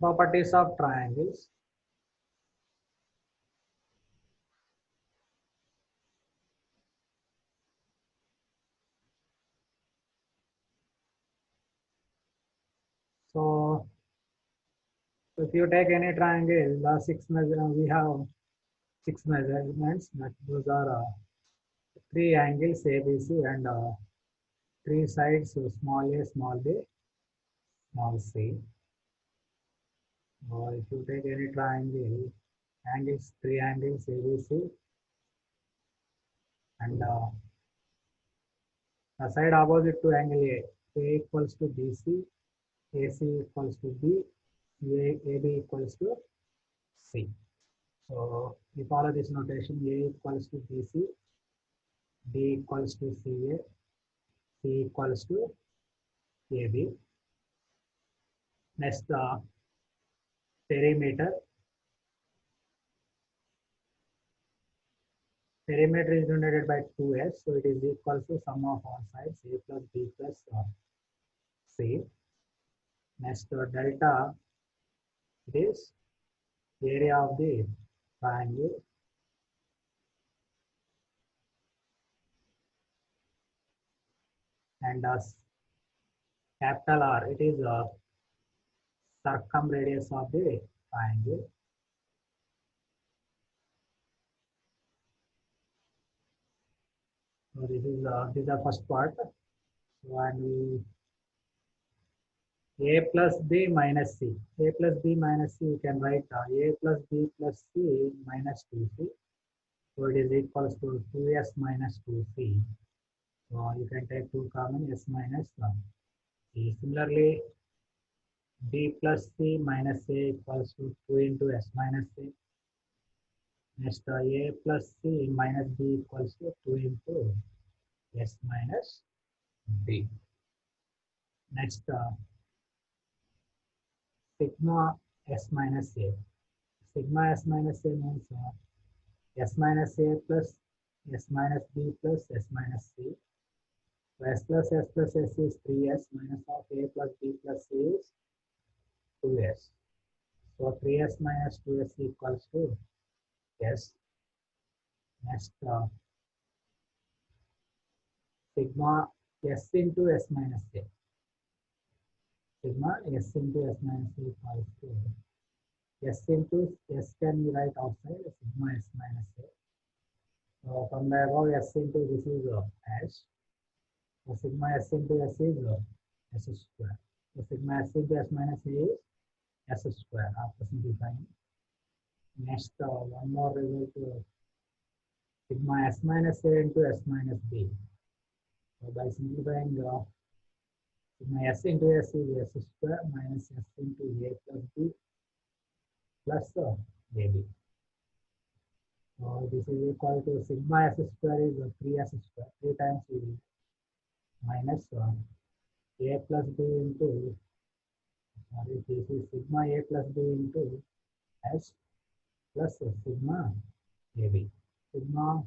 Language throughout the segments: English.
Properties of triangles. So if you take any triangle, we have six measurements. That those are three angles ABC and three sides, so small a, small b, small c. Or if you take any triangle, three angles ABC, and the side opposite to angle A equals to BC, AC equals to B, AB equals to C. So we follow this notation: A equals to BC, B equals to CA, C equals to AB. Next, perimeter. Perimeter is denoted by 2s, so it is equal to sum of all sides A plus B plus C. Next, delta, it is area of the triangle. And capital R, it is circumradius of the triangle. So this is the first part. So and A plus B minus C. A plus B minus C, you can write A plus B plus C minus 2C. So it is equals to 2S minus 2C. So you can take 2 common, S minus C. Similarly, B plus C minus A equals to 2 into S minus C. Next, A plus C minus B equals to 2 into S minus B. Next, sigma S minus A. Sigma S minus A means S minus A plus S minus B plus S minus C. So S plus S is 3S minus of A plus B plus C is 2S. So 3S minus 2S equals to S. Next, sigma S into S minus A. Sigma S into S minus A equals to S into S can be right outside sigma S minus A. So from the above S into this is S. So sigma S into S is S square. So sigma S into S minus A is S square after simplifying. Next, one more result, sigma S minus A into S minus B. So by simplifying, sigma S into S is S square minus S into A plus B plus AB. So this is equal to sigma S square is 3S square, 3 times AB minus A plus B into, sorry, this is sigma A plus B into S plus sigma AB. Sigma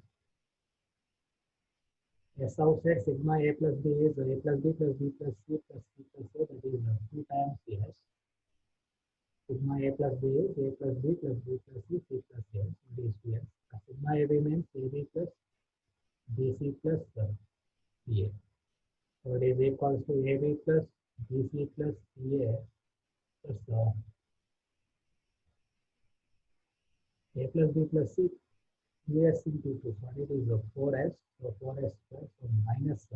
S outside sigma A plus B is A plus B plus B plus C plus C plus A, that is 2 times S. Sigma A plus B is A plus B plus B plus C, C plus A, that is 2S. Sigma AB means AB plus BC plus CA. So it is equals to AB plus BC plus CA plus A plus B plus C, 2S into 2. So it is 4S, so 4S square, so minus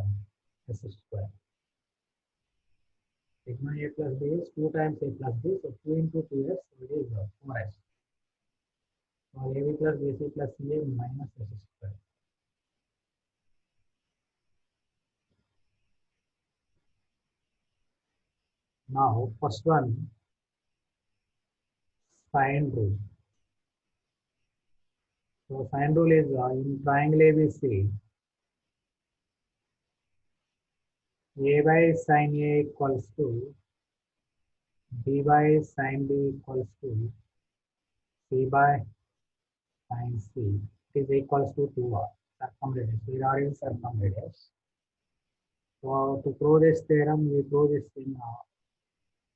S square. Sigma A plus B is 2 times A plus B, so 2 into 2S, so it is 4S. So AB plus BC plus CA minus S square. Now, first one, sine rule. So sine rule is in triangle ABC, A by sine A equals to B by sine B equals to C by sine C. It is equals to 2R, circumradius. We are in circumradius. So to prove this theorem, we prove this in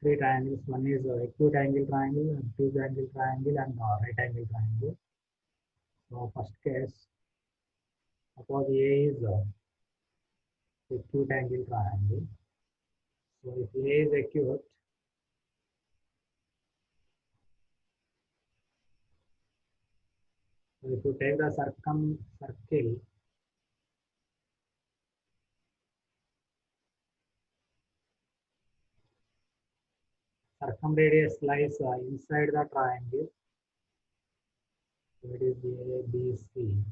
three triangles. One is acute angle triangle, obtuse angle triangle, and right angle triangle. So first case, suppose A is acute angle triangle. So if A is acute, so if you take the circle, circumradius lies inside the triangle. So it is A, B, C.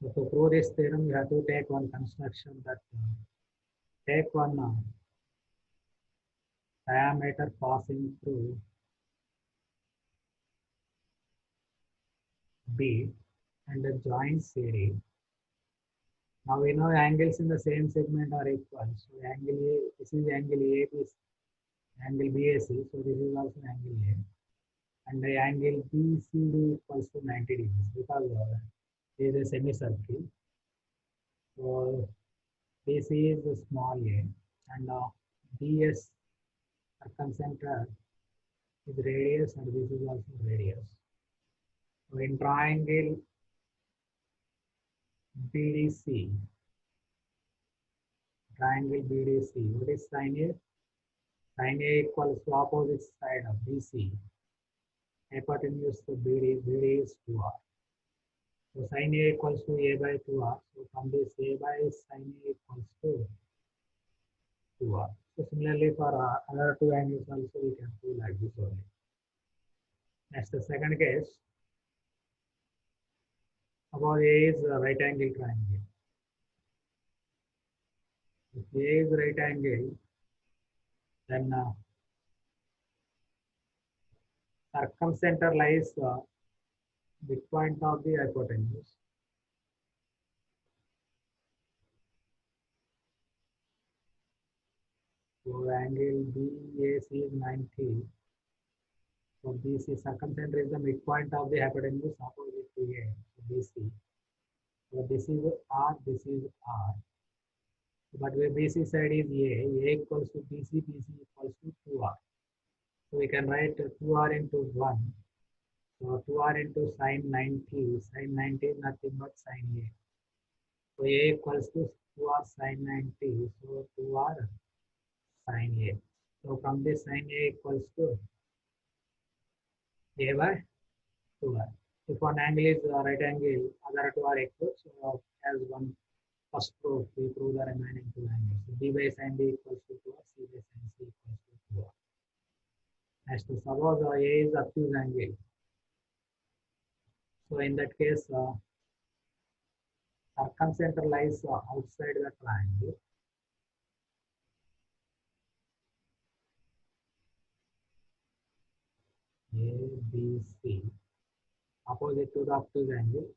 So to prove this theorem, you have to take one construction that take one diameter passing through B and the joint CD. Now we know angles in the same segment are equal. So angle A, this is angle A, this angle BAC. So this is also angle A. And the angle BCD equals to 90 degrees because there is a semicircle. So BC is a small a and BS circumcenter is radius and this is also radius. So in triangle BDC, what is sin A? Sin A equals to opposite side of BC. Hypotenuse to BD is 2R. So sin A equals to A by 2R. So from this A by sin A equals to 2R. So similarly for other two angles also we can do like this only. Next, the second case. Suppose A is a right angle triangle. If A is right angle, then circumcenter lies midpoint of the hypotenuse. So angle BAC is 90. So BC circumcenter is the midpoint of the hypotenuse opposite to A. So BC. So this is R, this is R. But where BC side is A equals to BC, BC equals to 2R. So we can write 2R into 1. So 2R into sin 90. Sin 90 is nothing but sin A. So A equals to 2R sin 90. So 2R sin A. So from this sin A equals to A by 2R. If one angle is right angle, other two are equal. So as one first proof, we prove the remaining two angles. So B by sin B equals to 2R, C by sin C equals to 2R. Next, suppose A is obtuse angle. So in that case, circumcenter lies outside the triangle. A, B, C. Opposite to the obtuse angle.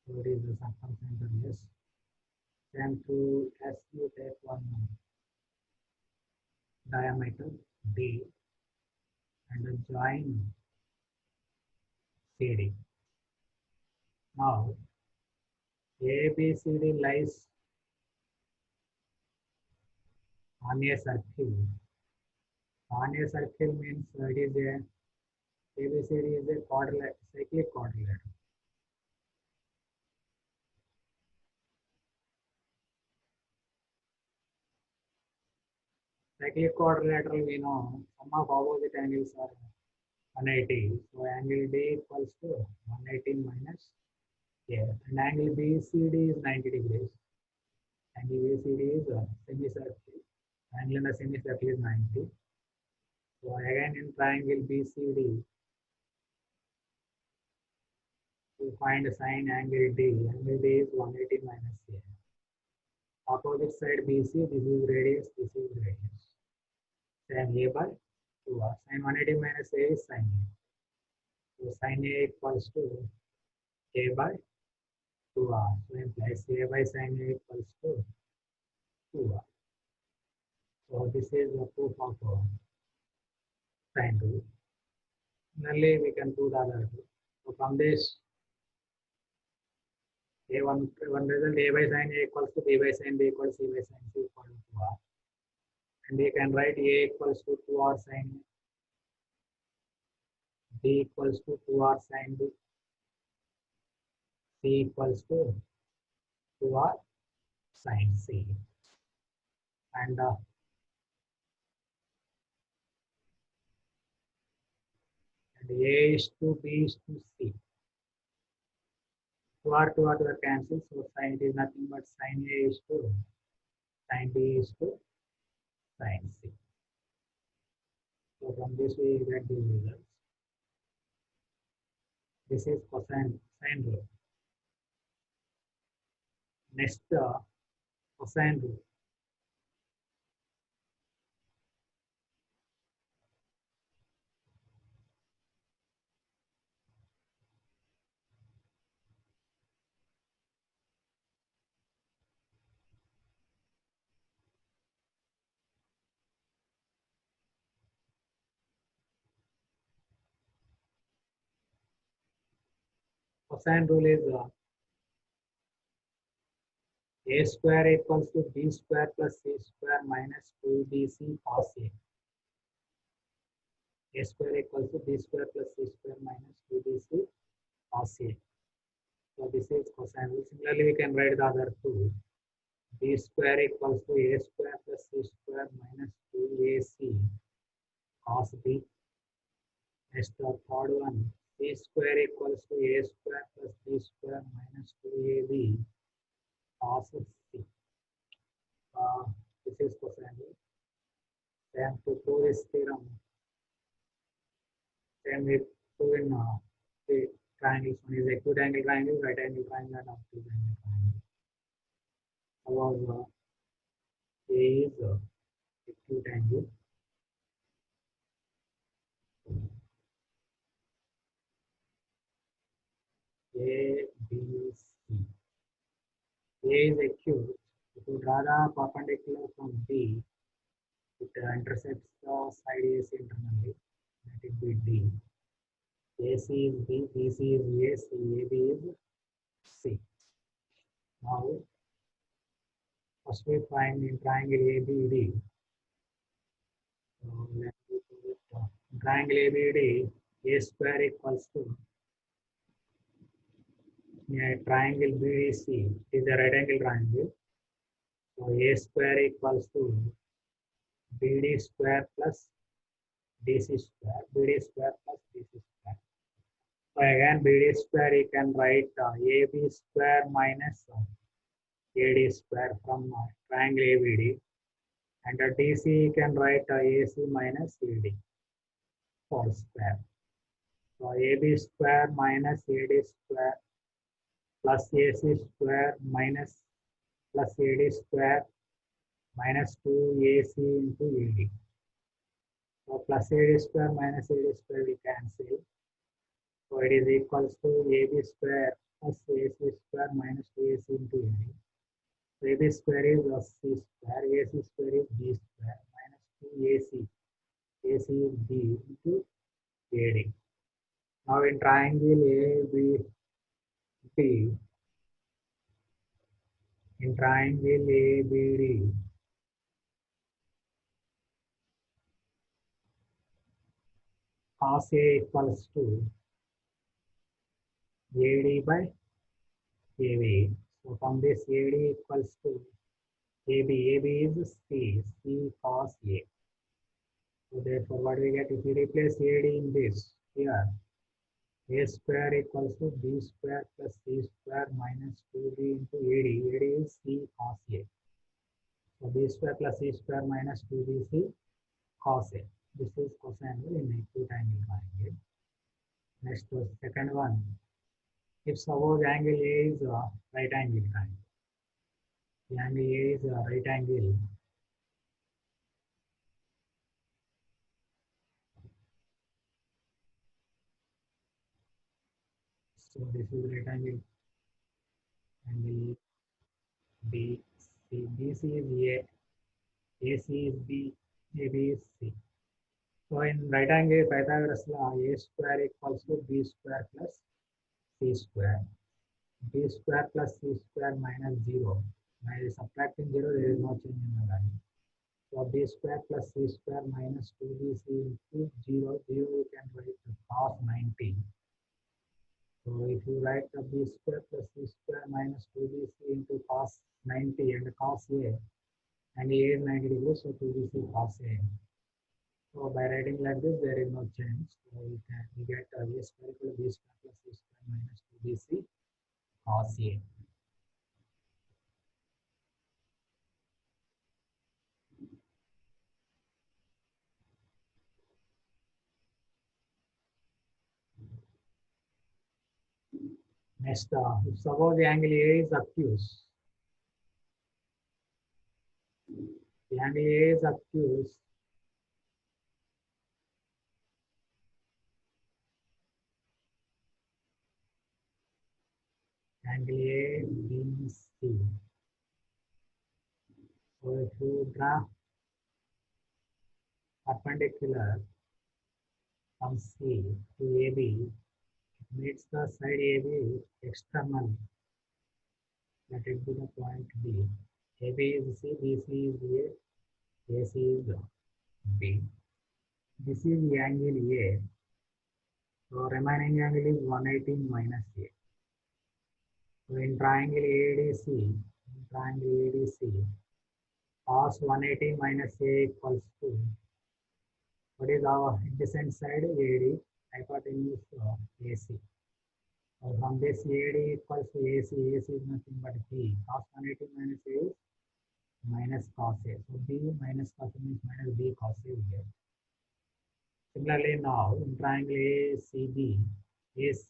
So it is the circumcenter, yes. Then to S, you take one diameter D and join CD. Now, ABCD lies on a circle. On a circle means it is a ABCD is a quadrilateral, cyclic quadrilateral. Cyclic quadrilateral, we know sum of opposite angles are 180. So angle D equals to 180 minus A. And angle BCD is 90 degrees. Angle BCD is a semicircle. Angle in the semicircle is 90. So again in triangle BCD, to find sin angle D. Angle D is 180 minus A. Opposite side BC, this is radius, this is radius. Sin A by 2R. Sin 180 minus A is sin A. So sin A equals to A by 2R. So implies A by sin A equals to 2R. So this is the proof of sin 2. Similarly, we can do the other two. So from this, one result A by sin A equals to B by sin B equals C by sin C equal to 2R. And you can write A equals to 2r sin A, B equals to 2r sin B, C equals to 2r sin C. And A is to B is to C. 2r cancel, so sin it is nothing but sin A is to sin B is to sin C. So from this we get the results. This is cosine sine rule. Next, cosine rule. Cosine rule is A square equals to B square plus C square minus 2BC cos A. A square equals to B square plus C square minus 2BC cos A. So this is cosine rule. Similarly, we can write the other two. B square equals to A square plus C square minus 2AC cos B. Next, the third one. C square equals to A square plus B square minus 2AB cos C. This is cosine rule. Then to prove this theorem, same we prove in the triangles. One is acute angle triangle, right angle triangle, and obtuse angle triangle. Our A is acute angle. A, B, C. A is acute. If you draw the perpendicular from B, it intercepts the side AC internally. Let it be D. AC is B, BC is A, C, AB is C. Now, first we find in triangle ABD. So let me put it triangle ABD, A square equals to triangle BDC is a right angle triangle. So A square equals to BD square plus DC square, BD square plus DC square. So again, BD square you can write AB square minus AD square from triangle ABD, and DC you can write AC minus AD whole square. So AB square minus AD square plus AC square minus plus AD square minus 2AC into AD. So plus AD square minus AD square we cancel. So it is equals to AB square plus AC square minus 2AC into AD. So AB square is C square, AC square is B square minus 2AC. AC is B into AD. Now in triangle ABD, in triangle ABD, cos A equals to AD by AB. So from this AD equals to AB, AB is C cos A. So therefore what we get if we replace AD in this here, A square equals to B square plus C square minus 2B into AD. AD is C cos A. So B square plus C square minus 2BC cos A. This is cosine rule in acute angle triangle. Next, second one. If suppose angle A is a right angle triangle, the angle A is a right angle. So this is right angle B, C, BC is A, AC is B, AB is C. So in right angle Pythagoras law, A square equals to B square plus C square. B square plus C square minus 0. By subtracting 0, there is no change in the value. So b square plus c square minus 2bc into 0, 0 you can write cos 90. So if you write the b square plus c square minus 2bc into cos 90 and cos a, and a is 90 degrees, so 2bc cos a. So by writing like this, there is no change. So we get a square equal to b square plus c square minus 2bc cos a. Next, if suppose the angle A is obtuse, the angle A is obtuse, angle A, B, C. So if you draw perpendicular from C to AB, it meets the side AB external, that is to the point B. AB is C, BC is A, AC is B. This is the angle A. So remaining angle is 180 minus A. So in triangle ADC, cos 180 minus A equals to, what is our adjacent side? AD, hypotenuse AC. So from this AD equals to AC, AC is nothing but B. Cos 180 minus A is minus cos A. So B minus cos A means minus B cos A here. Similarly now in triangle ACB, AC,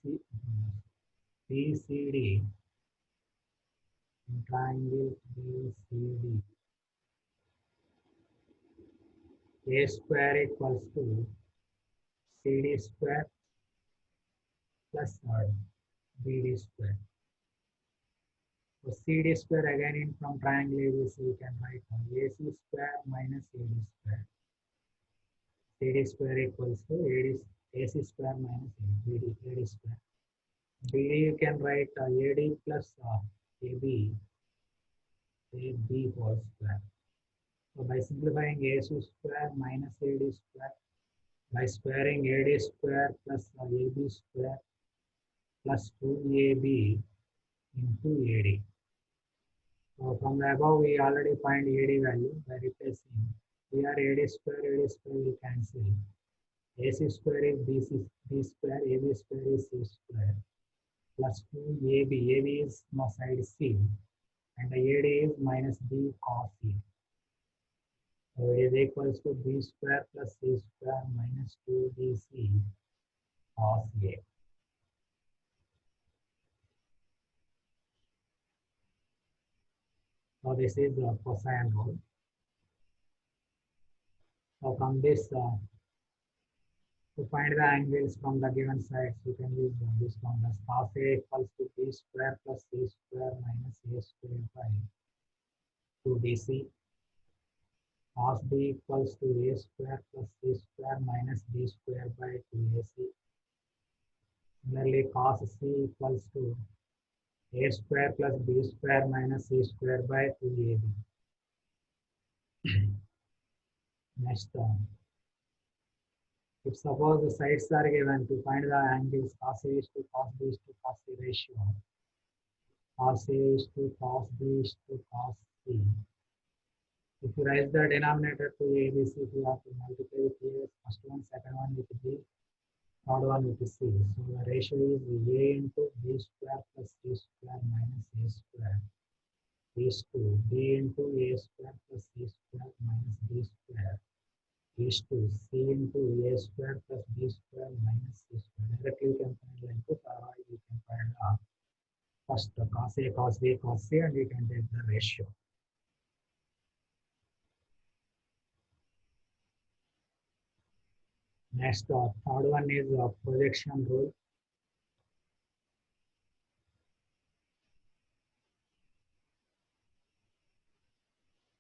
BCD, in triangle BCD, A square equals to CD square plus BD square. So CD square again in from triangle ABC we can write AC square minus AD square. CD square equals to AC square minus AD square. BD you can write AD plus AB whole square. So by simplifying AC square minus AD square, by squaring AD square plus AB square plus 2AB into AD. So from the above, we already find AD value by replacing. Here AD square we cancel. AC square is B square, AB square is C square, plus 2AB. AB is no side C, and the AD is minus B cos C. So it is equals to B square plus C square minus 2BC cos A. So this is the cosine rule. So from this, to find the angles from the given sides, you can use this formula. Cos A equals to B square plus C square minus A square by 2BC. Cos B equals to A square plus C square minus B square by 2AC. Similarly, cos C equals to A square plus B square minus C square by 2AB. Next, if suppose the sides are given, to find the angles cos A is to cos B is to cos C ratio, cos A is to cos B is to cos C. If you raise the denominator to ABC, you have to multiply with A, first one, second one with B, third one with C. So the ratio is A into B square plus C square minus A square is to B into A square plus C square minus B square is to C into A square plus B square minus C square. Directly you can find like this, or you can find first cos A, cos B, cos C, and you can take the ratio. Next, third one is projection rule.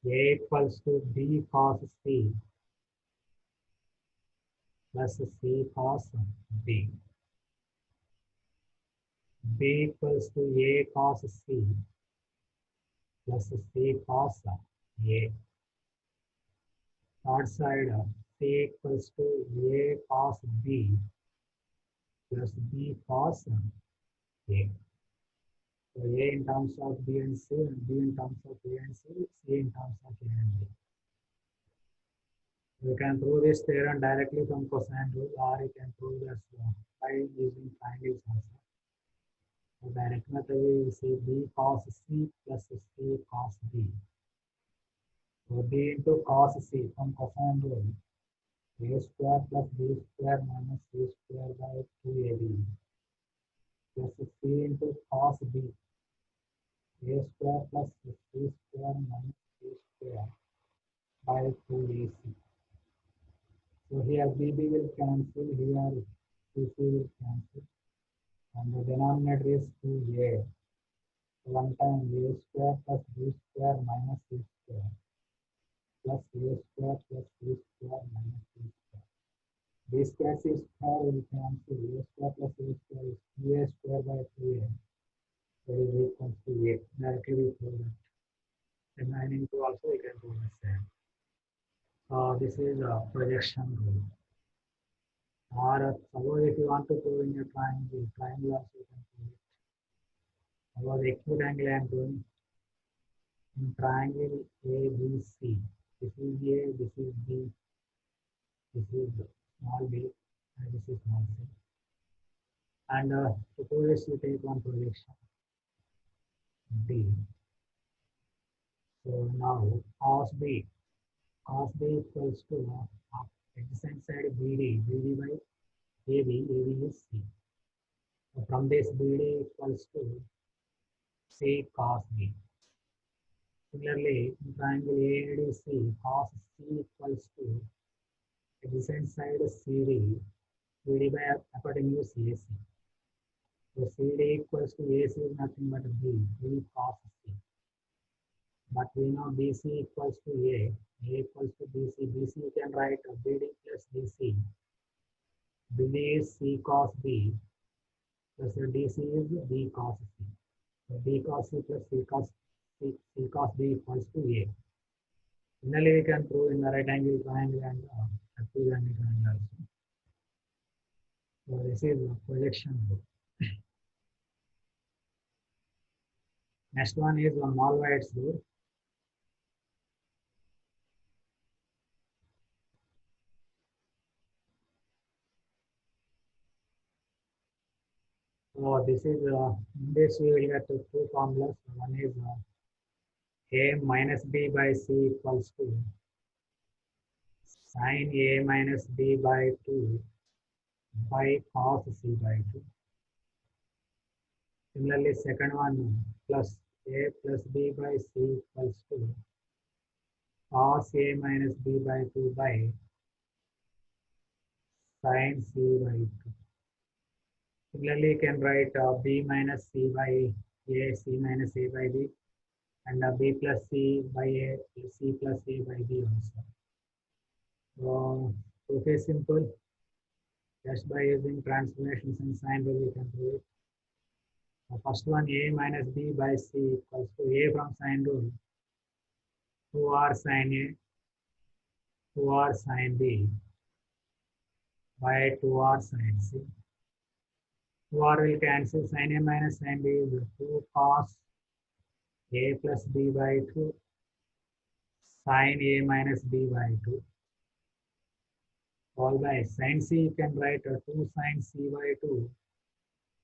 A equals to B cos C plus C cos B. B equals to A cos C plus C cos A. short side C equals to A cos B plus B cos A. So A in terms of B and C, and B in terms of A and C, C in terms of A and B. You can prove this theorem directly from cosine rule, or you can prove this by using triangles also. So direct method we see B cos C plus C cos B. So B into cos C from cosine rule, A square plus B square minus C square by 2AB plus C into cos B, A square plus C square minus C square by 2AC. So here BB will cancel, here CC will cancel, and the denominator is 2A. One time A square plus B square minus C square plus A square plus C square minus C square. B square C square will cancel. A square plus A square is 2A square by 2A. That is equal to A. Directly we prove that. Remaining two also we can do the same. This is a projection rule. Or suppose if you want to prove in a triangle also you can prove it. Suppose acute angle I am doing in triangle ABC. This is A, this is B, this is small b, and this is small c. And suppose you take one projection D. So now cos B equals to adjacent side BD by AB is C. So from this BD equals to C cos B. Similarly, in triangle AADC, cos C equals to adjacent side CD by hypotenuse AC. So CD equals to AC is nothing but B cos C. But we know BC equals to A equals to BC you can write BD plus DC. BD is C cos B plus DC is B cos C. So B cos C plus C cos B equals to A. Finally, we can prove in the right angle triangle and acute angle triangle also. So this is projection rule. Next one is Mollweird's rule. So this is in this we will get two formulas. One is A minus B by C equals to sin A minus B by 2 by cos C by 2. Similarly, second one plus A plus B by C equals to cos A minus B by 2 by sin C by 2. Similarly, you can write B minus C by A, C minus A by B, and B plus C by A, C plus A by B also. So, proof is simple. Just by using transformations and sign rule, we can do it. The first one, A minus B by C equals to A from sign rule, 2R sin A, 2R sin B by 2R sin C. 2R will cancel, sin A minus sin B is 2 cos A plus B by 2 sin A minus B by 2. All by sin C, you can write 2 sin C by 2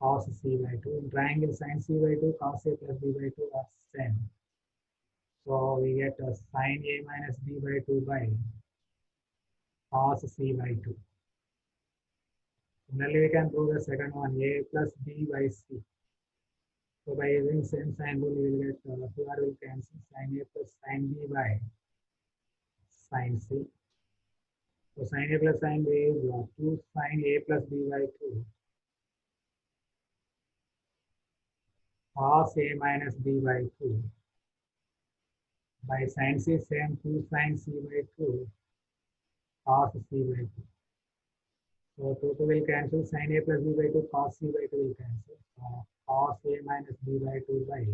cos C by 2. In triangle, sin C by 2 cos A plus B by 2 are same. So we get sin A minus B by 2 by cos C by 2. Similarly, we can prove the second one, A plus B by C. So by using same sign rule, we will get here will cancel sin A plus sin B by sin C. So sin A plus sin B is 2 sin A plus B by 2 cos A minus B by 2 by sin C, same 2 sin C by 2 cos C by 2. So total will cancel, sin A plus B by 2 cos C by 2 will cancel. Cos A minus B by 2 by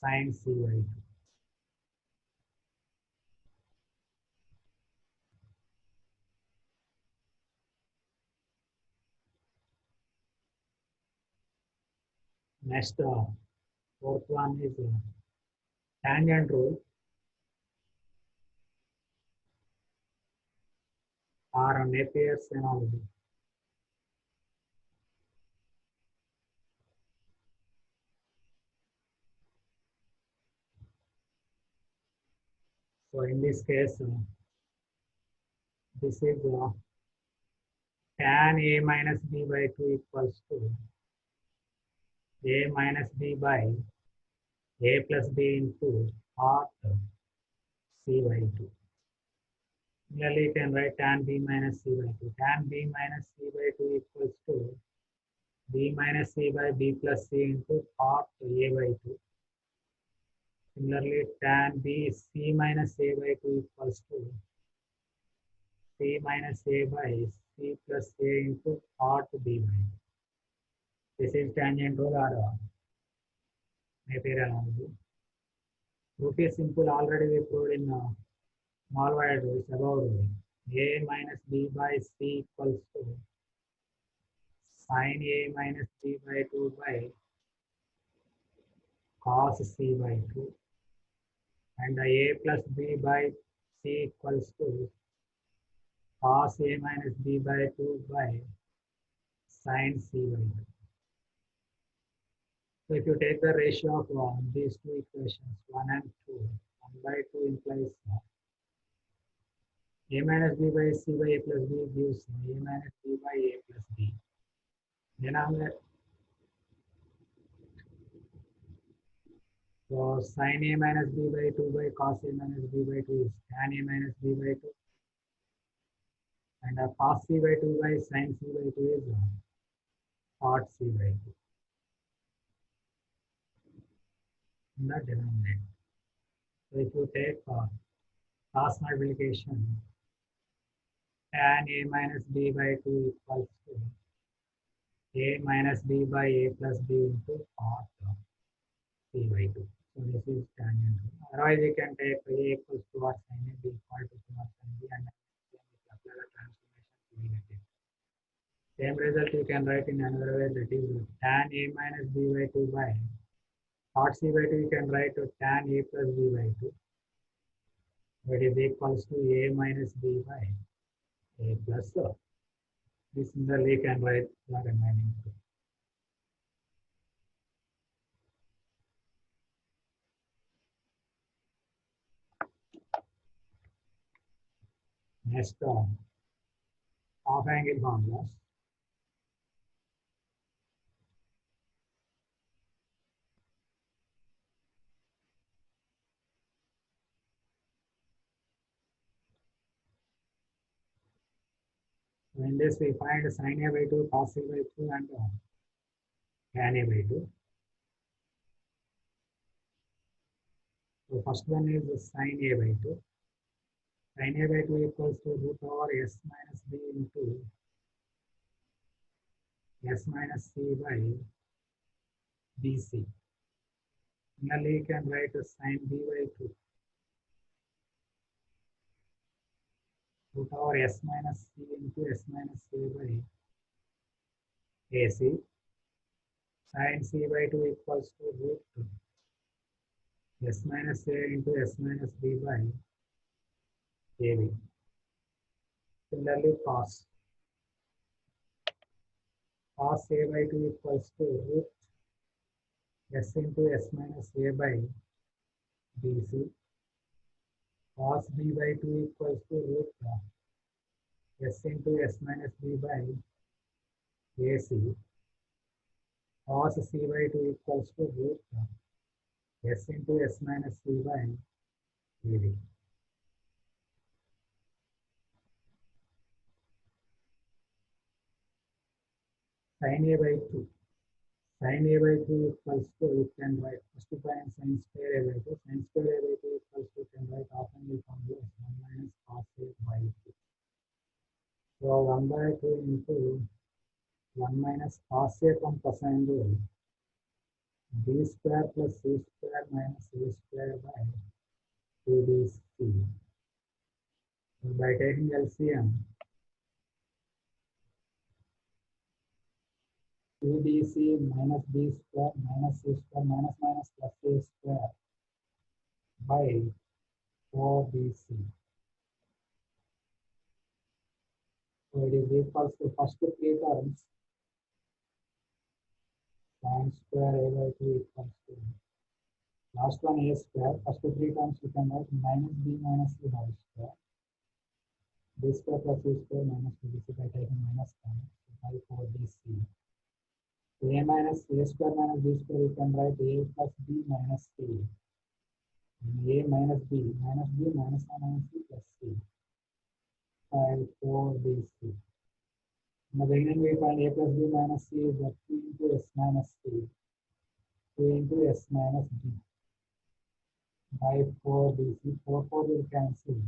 sin C by 2. Next, fourth one is tangent rule or Napier's analogy. So in this case, this is tan a minus b by 2 equals to a minus b by a plus b into cot c by 2. Similarly, you can write tan b minus c by 2. Tan b minus c by 2 equals to b minus c by b plus c into cot a by 2. Similarly, tan b c minus a by 2 equals to c minus a by c plus a into cot b by 2. This is tangent rule or Napier analogy. Proof is simple. Already we proved in small wide rules above rule. A minus b by c equals to sin a minus b by 2 by cos c by 2, and a plus b by c equals to cos a minus b by 2 by sin c by 2. So if you take the ratio of these two equations, 1 and 2, 1 by 2 implies a minus b by c by a plus b gives a minus b by a plus b. Then so sin a minus b by 2 by cos a minus b by 2 is tan a minus b by 2. And cos c by 2 by sin c by 2 is cot c by 2 in the denominator. So if you take cross multiplication, tan a minus b by 2 equals to a minus b by a plus b into cot c by 2. So this is tangent rule. Otherwise, you can take a equals to or sin a, b equal to cos sin b, and apply the transformation to get it. Same result you can write in another way, that is tan a minus b by 2 by cot c by 2, you can write tan a plus b by 2. That is equals to a minus b by a plus this similarly can write the remaining two. Next, half angle formulas. So in this, we find sin a by 2, cos a by 2, and tan a by 2. So first one is sin a by 2. Sin a by 2 equals to root over s minus b into s minus c by bc. Similarly, you can write sin b by 2 root over s minus c into s minus c by ac. Sin c by 2 equals to root s minus a into s minus b by ab. Similarly, cos a by 2 equals to root s into s minus a by bc. Cos b by 2 equals to root s into s minus b by ac. Cos c by 2 equals to root s into s minus c by ab. Sin a by 2. Sin a by 2 equals to, you can write first to find sin square a by 2. Sin square a by 2 equals to, you can write half angle formula 1 minus cos a by 2. So 1 by 2 into 1 minus cos a from cosine rule, b square plus c square minus a square by 2bc. So by taking LCM, 2bc minus b square minus c square minus minus plus a square by 4bc. So it is equals to first three terms sin square a by 2 equals to last one a square. First three terms you can write minus b minus c whole square. B square plus c square minus 2bc by taking minus 1 by 4bc. A minus a square minus b square you can write a plus b minus c. A minus b minus b minus 1 minus c plus c by 4bc. In the beginning we find a plus b minus c is 2 into s minus c. 2 into s minus b by 4bc. 4 will cancel.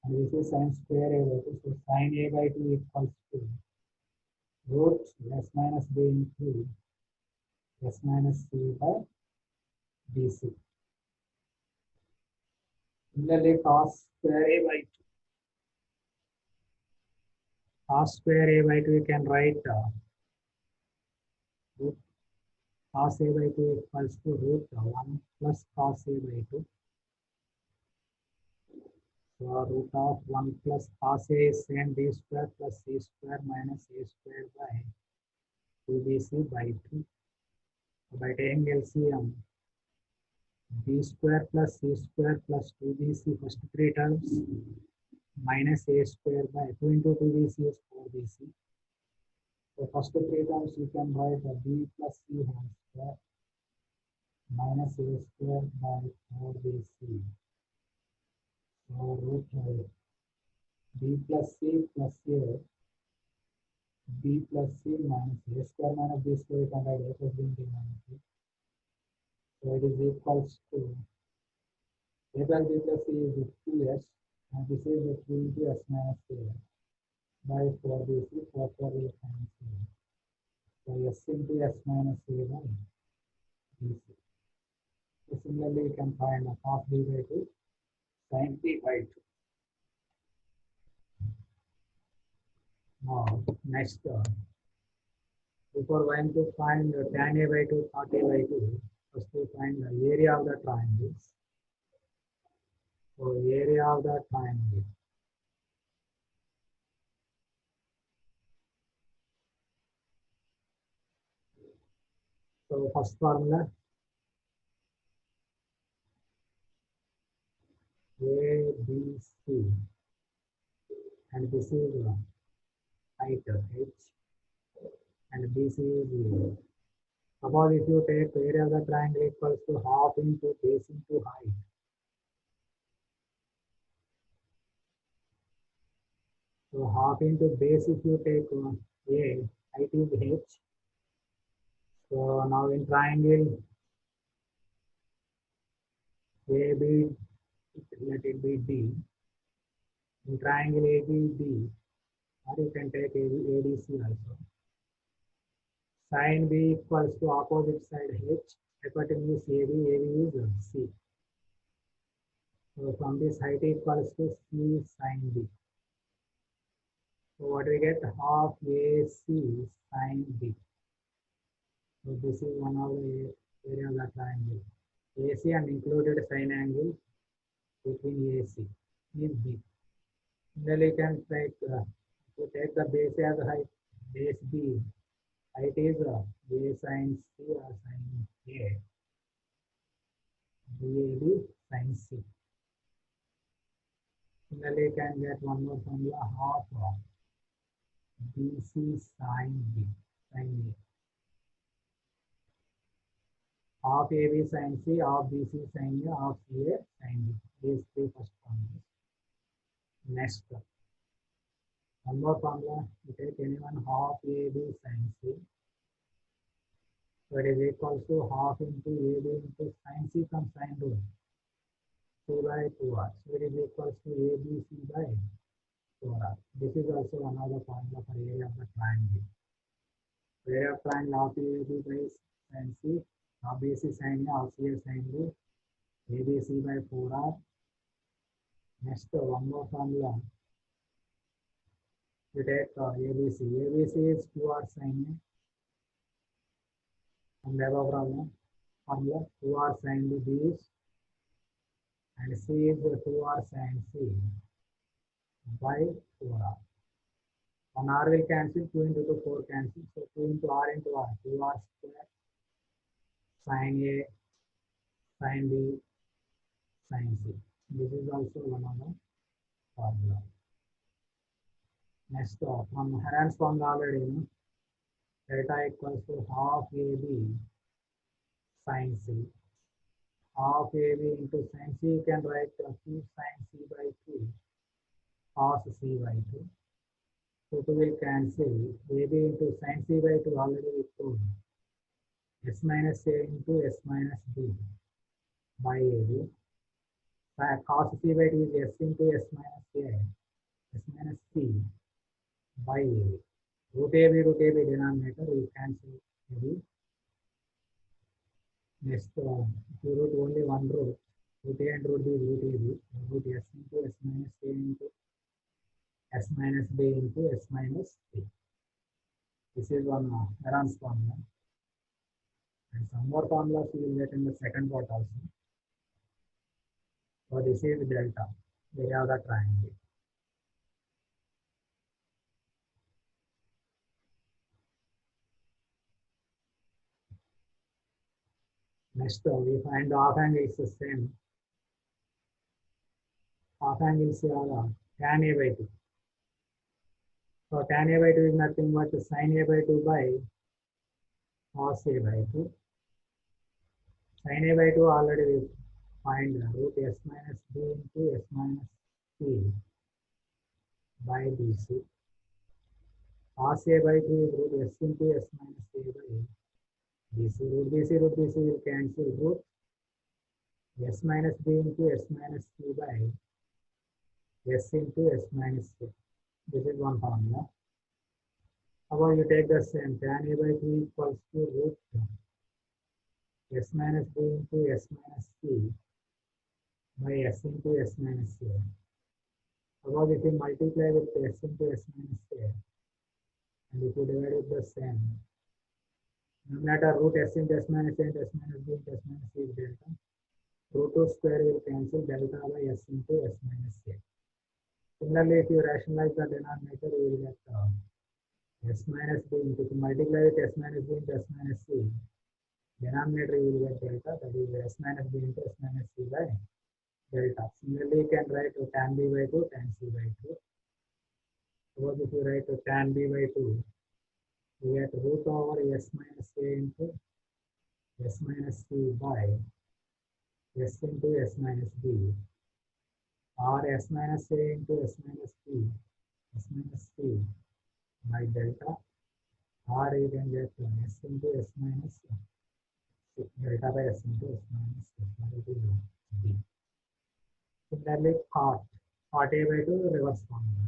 And this is sin square a by 2. So sin a by 2 equals to root s minus b into s minus c by bc. Similarly, cos square a by 2. Cos square a by 2 you can write root cos a by 2 equals to root 1 plus cos a by 2. So root of 1 plus cos a is same b square plus c square minus a square by 2bc by 2. So by taking LCM, b square plus c square plus 2bc first three terms minus a square by 2 into 2bc is 4bc. So first three terms you can write b plus c whole square minus a square by 4bc. So root b plus c plus a b plus c minus a square minus b square you can write a plus b into minus b. So it is equals to a plus b plus c is 2s and this is 2 into s minus a by 4bc. 4 will cancel. So s into s minus a by bc. So similarly you can find cos b by 2 sin b by 2. Now next before going to find tan a by 2 cot a by 2, first we find the area of the triangles. So area of the triangle. So first formula A, B, C, and this is height H, and BC is A. Suppose if you take area of the triangle equals to half into base into height. So half into base if you take A, height is H. So now in triangle AB, let it be D. In triangle ABD, or you can take ADC also. Sin B equals to opposite side H, hypotenuse AB, AB is C. So from this height equals to C sin B. So what we get? Half AC sin B. So this is one of the area of the triangle. AC and included sin angle between AC is B. Then you can take to take the base as height, base B. Height is A sin C or sin A. BAB sin C. Similarly, you can get one more formula, half of BC sin B, sin A. Half AB sin C, half BC sin A, half CA sin B. These three first formulas. Next, one more formula, you take anyone half AB sin C. So it is equals to half into AB into sin C from sin rule. 2 by 2r. So it is equals to ABC by 4r. This is also another formula for area of the triangle. Area of triangle half AB by sin C, half BC sin A, half CA sin B, ABC by 4r. Next, one more formula. You take ABC. ABC is 2r sin A. From the above formula 2r sin B is and C is 2r sin C by 4r. 1r will cancel, 2 into 2, 4 cancel. So 2 into r into r, 2r square sin A, sin B, sin C. This is also one of the formula. Next, from Heron's formula already, delta equals to half AB sin C. Half AB into sin C, you can write 2 sin C by 2 cos C by 2. So 2 will cancel. AB into sin C by 2 already we told. S minus A into S minus B by AB. Cos C by 2 is S into S minus A, S minus C by AB. Root AB denominator, we cancel AB. Next, if you root only one root A and root B is root AB, root S into S minus A into S minus B into S minus C. This is one Heron's formula. And some more formulas you will get in the second part also. So this is delta, area of the triangle. Next, we find the half angle is the same. Half angles are tan A by 2. So tan A by 2 is nothing but sin A by 2 by cos A by 2. Sin A by 2 already we find root S minus B into S minus C by BC. Cos A by 2 is root S into S minus A by BC. Root BC will cancel. Root S minus B into S minus C by S into S minus C. This is one formula. How you take the same? Tan A by 2 equals to root S minus B into S minus C by S into S minus C. How if you multiply with S into S minus C and if you divide with the same, no matter root S into S minus A and S minus B into S minus C is delta. Root 2 square will cancel delta by S into S minus C. Similarly, if you rationalize the denominator, you will get S minus B into, to multiply with S minus B into S minus C. Denominator you will get delta, that is S minus B into S minus C by delta. Similarly, you can write tan B by 2, tan C by 2. Suppose if you write tan B by 2, you get root over S minus A into S minus C by S into S minus B, or S minus A into S minus B, S minus C by delta, or you can get S into S minus delta by S into S minus B. Similarly, cot A by 2 reverse formula.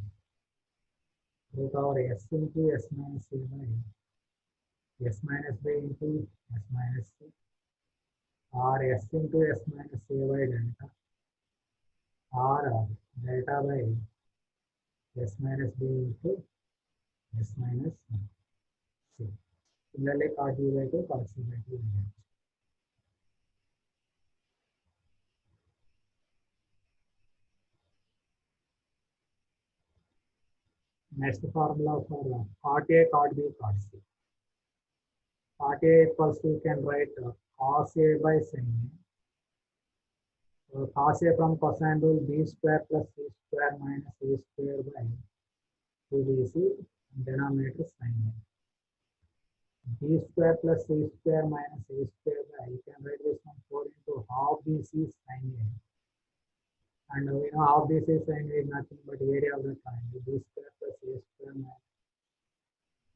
Root over S into S minus C by S minus B into S minus C, or S into S minus A by delta, or delta by S minus B into S minus C. Similarly, cot B by 2, cot C by 2. Next formula for cot A, cot B, cot C. Cot A equals to, you can write cos A by sin A. So cos A from cosine rule, B square plus C square minus A square by 2BC, denominator sin A. B square plus C square minus A square by, you can write this one 4 into half BC sin A. And we know half BC sin A is nothing but area of the triangle. B square plus A square minus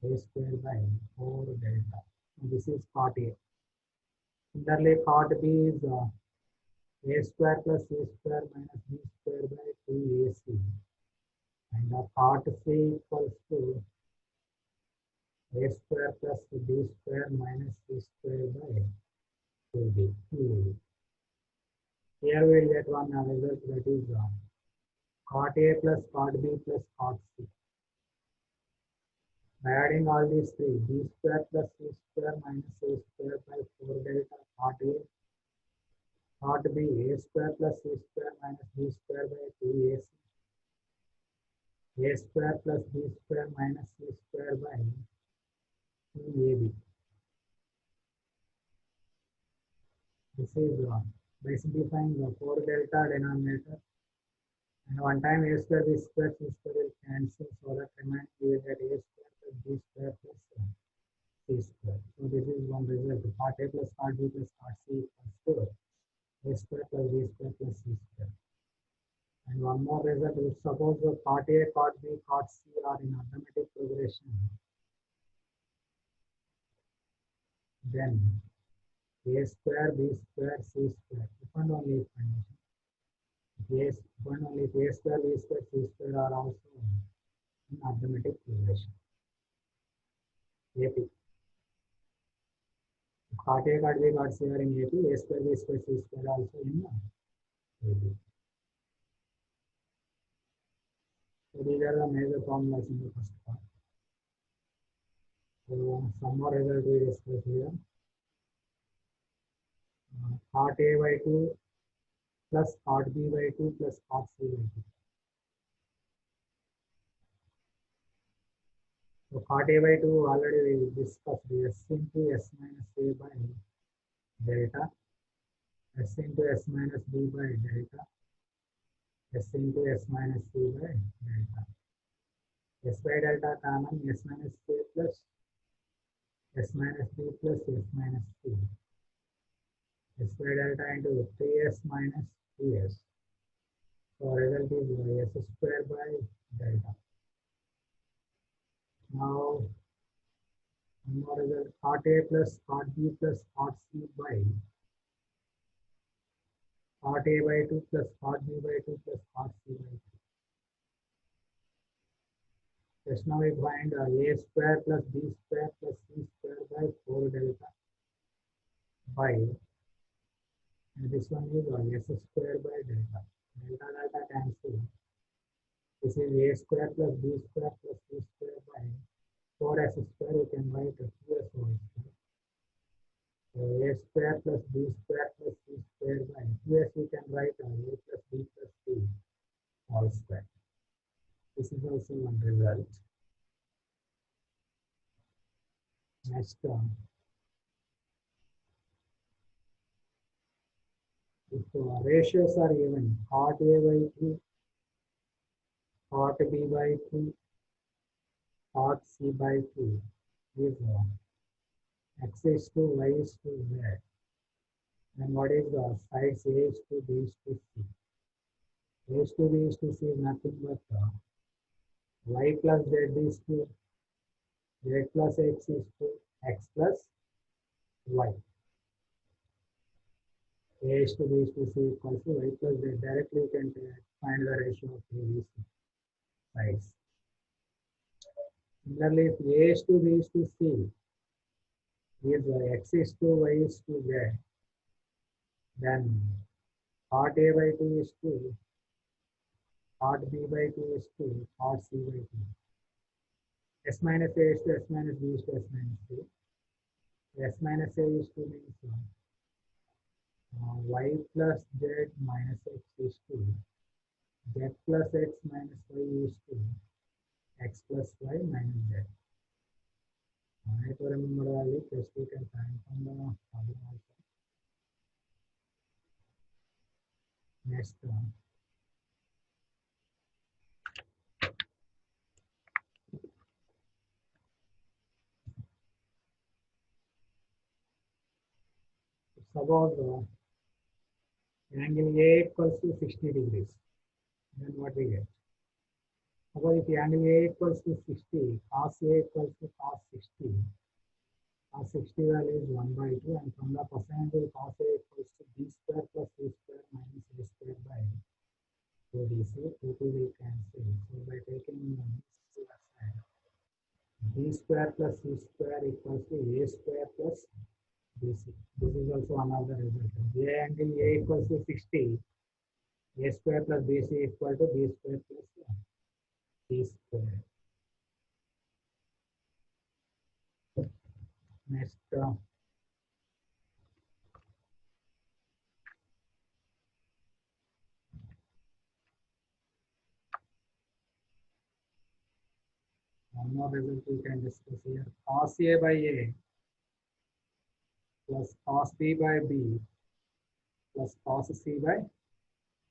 A square by 4 delta. And this is cot A. Similarly, cot B is A square plus A square minus B square by 2AC. And cot C equals to A square plus B square minus C square by 2B. Here we will get one result, that is cot A plus cot B plus cot C. By adding all these three, b square plus c square minus a square by 4 delta part A, part B, a square plus c square minus b square by 2ac, a square plus b square minus c square by 2ab. This is by simplifying the 4 delta denominator, and one time a square b square c square will cancel, so that remains we will get a square plus b square plus c square. So this is one result. Part A plus part B plus part C equals to a square plus b square plus c square. And one more result, if suppose the part A, part B, part C are in arithmetic progression, then a square, b square, c square, if and only if condition. Yes, if and only if a square, b square, c square are also in arithmetic progression. AP. Part A, part B, part C are in AP, a square, b square, c square also in AP. So these are the major formulas in the first part. So some more result we discuss here. Part A by 2 plus part B by 2 plus part C by 2. So part A by 2 already we discussed, s into s minus a by delta, s into s minus b by delta, s into s minus c by delta. S by delta common, s minus a plus s minus b plus s minus c. S by delta into 3s minus 2s. So result is s square by delta. Now one more result, part A plus part B plus part C by part A by 2 plus part B by 2 plus part C by 2. Just now we find a square plus b square plus c square by 4 delta by, and this one is s square by delta. Delta delta cancel. This is a square plus b square plus c square by 4s square. You can write 2s whole square. So a square plus b square plus c square by 2s you can write a plus b plus c whole square. This is also one result. Next if ratios are given, part A by 2, part B by 2, part C by 2 is x is to y is to z. And what is the sides A is to B is to C? A is to B is to C is nothing but y plus z is to z plus x is to x plus y. A is to B is to C equals to y plus z. Directly you can find the ratio of A, B, C sides. Similarly, if A is to B is to C is x is to y is to z, then part A by 2 is to part B by 2 is to part C by 2. S minus A is to S minus B is to S minus C. S minus A is to means y plus z minus x is to z plus x minus y is to x plus y minus z. I have to remember only just you can find from the problem also. Next one. Suppose angle A equals to 60 degrees. Then what we get? Suppose if angle A equals to 60, cos A equals to cos 60. Cos 60 value is 1 by 2, and from the percentage cos A equals to b square plus c square minus a square by 2dc. 2 will cancel. So by taking the b side, b square plus c square equals to a square plus bc. This is also one of the results. A angle A equals to 60. A square plus bc equal to b square plus c square. Next, one more result we can discuss here. Cos A by A plus cos B by B plus cos C by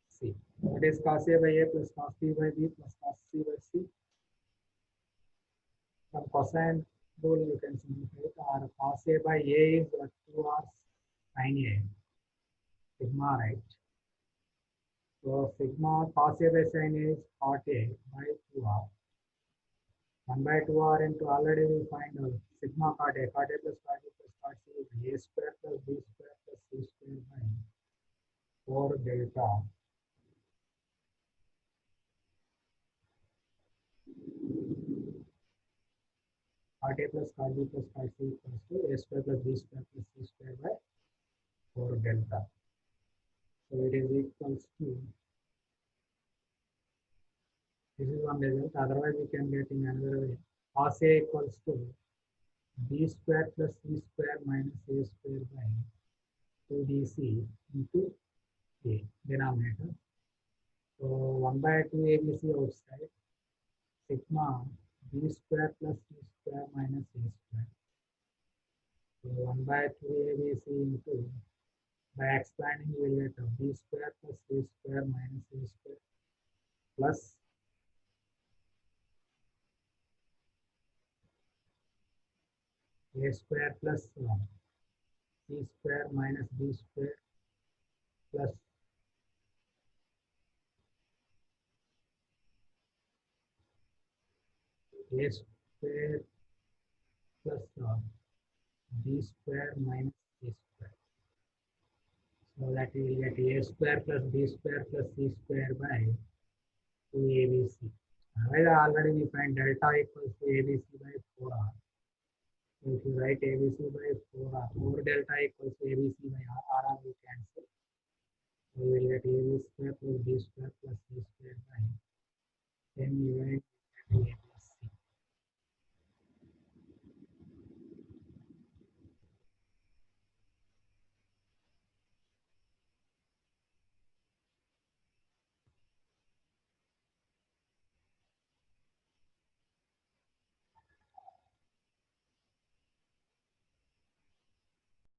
C. What is cos A by A plus cos B by B plus cos C by C? From cosine rule you can simplify it. Or cos A by A is 2r sin A, sigma, right? So sigma cos A by sin A is cot A by 2r. 1 by 2r into already we find sigma cot A plus cot B plus cot C is A square plus B square plus C square by 4 delta. Cot A plus cot B plus cot C equals to A square plus B square plus C square by 4 delta. So it is equals to, this is one result, otherwise we can get in another way. Cos A equals to B square plus C square minus A square by 2DC into A denominator. So 1 by 2 ABC outside, sigma B square plus C square minus A square. So 1 by 2 ABC into, by expanding you will get B square plus C square minus A square plus A square plus C square minus B square plus A square plus B square minus C square. So that we will get A square plus B square plus C square by 2ABC. Already we find delta equals to ABC by 4R. So if you write ABC by 4R, 4 delta equals to ABC by RR we cancel. So we will get AB square plus B square plus C square by 10 divided by